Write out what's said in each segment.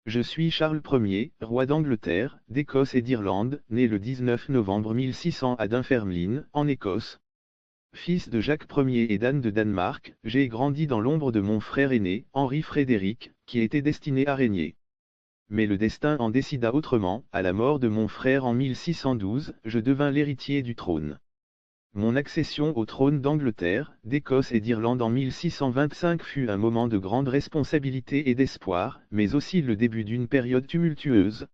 Je suis Charles Ier, roi d'Angleterre, d'Écosse et d'Irlande, né le 19 novembre 1600 à Dunfermline, en Écosse. Fils de Jacques Ier et d'Anne de Danemark, j'ai grandi dans l'ombre de mon frère aîné, Henri Frédéric, qui était destiné à régner. Mais le destin en décida autrement, à la mort de mon frère en 1612, je devins l'héritier du trône. Mon accession au trône d'Angleterre, d'Écosse et d'Irlande en 1625 fut un moment de grande responsabilité et d'espoir, mais aussi le début d'une période tumultueuse.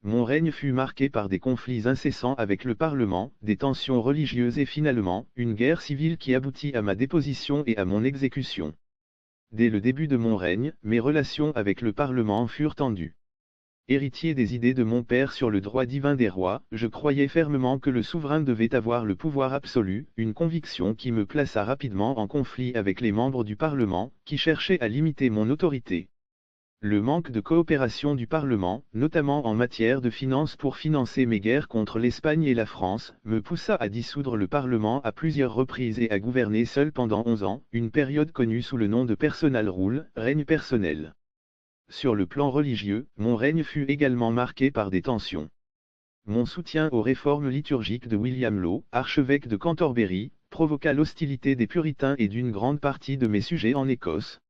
Mon règne fut marqué par des conflits incessants avec le Parlement, des tensions religieuses et finalement, une guerre civile qui aboutit à ma déposition et à mon exécution. Dès le début de mon règne, mes relations avec le Parlement furent tendues. Héritier des idées de mon père sur le droit divin des rois, je croyais fermement que le souverain devait avoir le pouvoir absolu, une conviction qui me plaça rapidement en conflit avec les membres du Parlement, qui cherchaient à limiter mon autorité. Le manque de coopération du Parlement, notamment en matière de finances pour financer mes guerres contre l'Espagne et la France, me poussa à dissoudre le Parlement à plusieurs reprises et à gouverner seul pendant 11 ans, une période connue sous le nom de Personal Rule, règne personnel. Sur le plan religieux, mon règne fut également marqué par des tensions. Mon soutien aux réformes liturgiques de William Law, archevêque de Canterbury, provoqua l'hostilité des puritains et d'une grande partie de mes sujets en Écosse.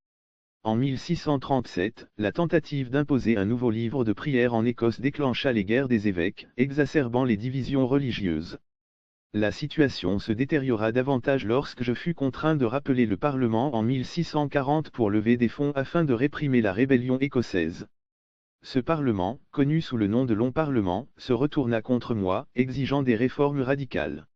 En 1637, la tentative d'imposer un nouveau livre de prière en Écosse déclencha les guerres des évêques, exacerbant les divisions religieuses. La situation se détériora davantage lorsque je fus contraint de rappeler le Parlement en 1640 pour lever des fonds afin de réprimer la rébellion écossaise. Ce Parlement, connu sous le nom de Long Parlement, se retourna contre moi, exigeant des réformes radicales.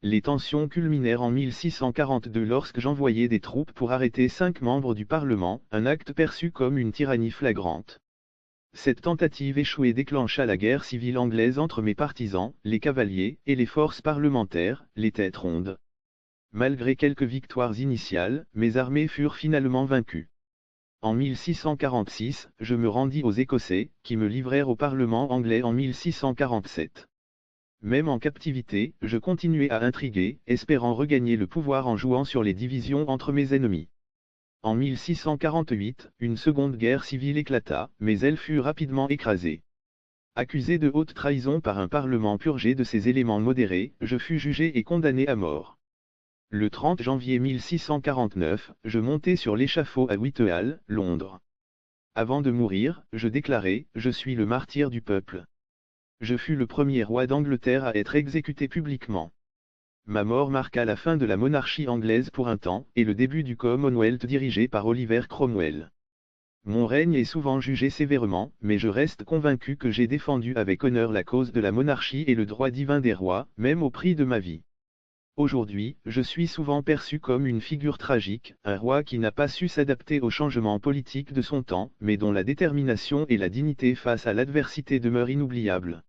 Les tensions culminèrent en 1642 lorsque j'envoyai des troupes pour arrêter 5 membres du Parlement, un acte perçu comme une tyrannie flagrante. Cette tentative échouée déclencha la guerre civile anglaise entre mes partisans, les cavaliers, et les forces parlementaires, les têtes rondes. Malgré quelques victoires initiales, mes armées furent finalement vaincues. En 1646, je me rendis aux Écossais, qui me livrèrent au Parlement anglais en 1647. Même en captivité, je continuai à intriguer, espérant regagner le pouvoir en jouant sur les divisions entre mes ennemis. En 1648, une seconde guerre civile éclata, mais elle fut rapidement écrasée. Accusé de haute trahison par un parlement purgé de ses éléments modérés, je fus jugé et condamné à mort. Le 30 janvier 1649, je montai sur l'échafaud à Whitehall, Londres. Avant de mourir, je déclarai, « Je suis le martyr du peuple ». Je fus le premier roi d'Angleterre à être exécuté publiquement. Ma mort marqua la fin de la monarchie anglaise pour un temps, et le début du Commonwealth dirigé par Oliver Cromwell. Mon règne est souvent jugé sévèrement, mais je reste convaincu que j'ai défendu avec honneur la cause de la monarchie et le droit divin des rois, même au prix de ma vie. Aujourd'hui, je suis souvent perçu comme une figure tragique, un roi qui n'a pas su s'adapter aux changements politiques de son temps, mais dont la détermination et la dignité face à l'adversité demeurent inoubliables.